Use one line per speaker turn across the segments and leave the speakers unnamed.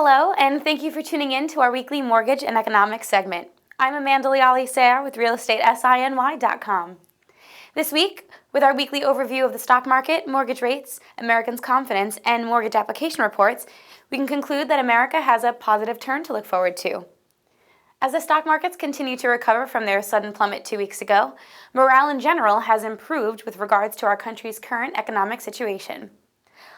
Hello, and thank you for tuning in to our weekly mortgage and economics segment. I'm Amanda Leali-Sayre with realestatesiny.com. This week, with our weekly overview of the stock market, mortgage rates, Americans' confidence, and mortgage application reports, we can conclude that America has a positive turn to look forward to. As the stock markets continue to recover from their sudden plummet 2 weeks ago, morale in general has improved with regards to our country's current economic situation.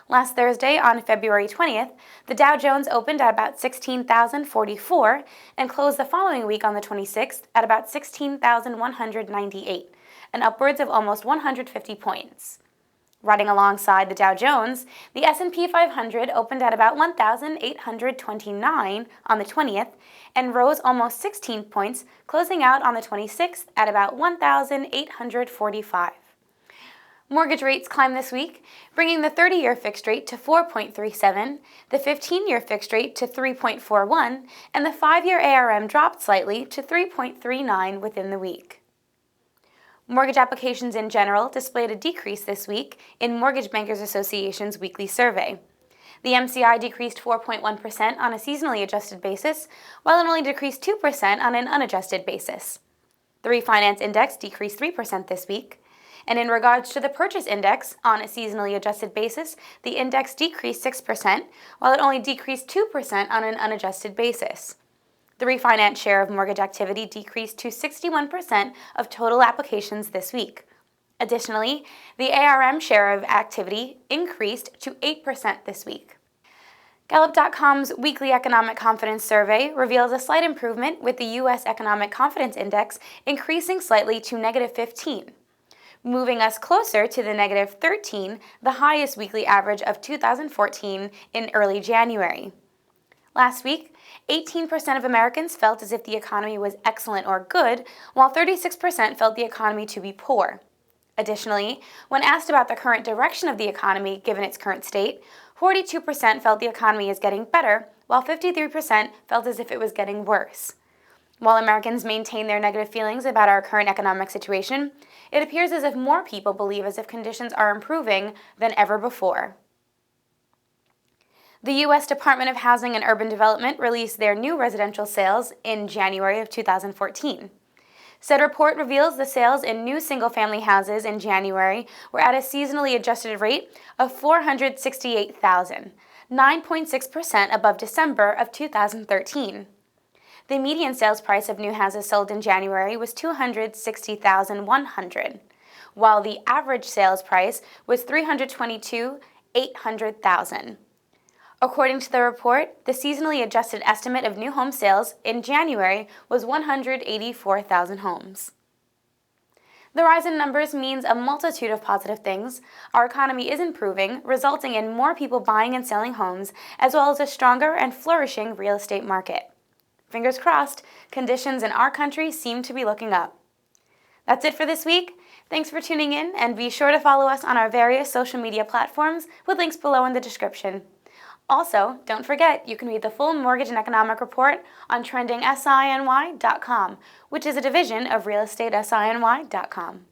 Last Thursday, on February 20th, the Dow Jones opened at about 16,044 and closed the following week on the 26th at about 16,198, and upwards of almost 150 points. Riding alongside the Dow Jones, the S&P 500 opened at about 1,829 on the 20th and rose almost 16 points, closing out on the 26th at about 1,845. Mortgage rates climbed this week, bringing the 30-year fixed rate to 4.37, the 15-year fixed rate to 3.41, and the 5-year ARM dropped slightly to 3.39 within the week. Mortgage applications in general displayed a decrease this week in Mortgage Bankers Association's weekly survey. The MCI decreased 4.1% on a seasonally adjusted basis, while it only decreased 2% on an unadjusted basis. The refinance index decreased 3% this week. And in regards to the purchase index, on a seasonally adjusted basis, the index decreased 6%, while it only decreased 2% on an unadjusted basis. The refinance share of mortgage activity decreased to 61% of total applications this week. Additionally, the ARM share of activity increased to 8% this week. Gallup.com's weekly economic confidence survey reveals a slight improvement, with the U.S. Economic Confidence Index increasing slightly to -15. Moving us closer to the -13, the highest weekly average of 2014 in early January. Last week, 18% of Americans felt as if the economy was excellent or good, while 36% felt the economy to be poor. Additionally, when asked about the current direction of the economy given its current state, 42% felt the economy is getting better, while 53% felt as if it was getting worse. While Americans maintain their negative feelings about our current economic situation, it appears as if more people believe as if conditions are improving than ever before. The U.S. Department of Housing and Urban Development released their new residential sales in January of 2014. Said report reveals the sales in new single-family houses in January were at a seasonally adjusted rate of 468,000, 9.6% above December of 2013. The median sales price of new houses sold in January was $260,100, while the average sales price was $322,800. According to the report, the seasonally adjusted estimate of new home sales in January was 184,000 homes. The rise in numbers means a multitude of positive things. Our economy is improving, resulting in more people buying and selling homes, as well as a stronger and flourishing real estate market. Fingers crossed, conditions in our country seem to be looking up. That's it for this week. Thanks for tuning in, and be sure to follow us on our various social media platforms with links below in the description. Also, don't forget, you can read the full mortgage and economic report on trendingsiny.com, which is a division of realestatesiny.com.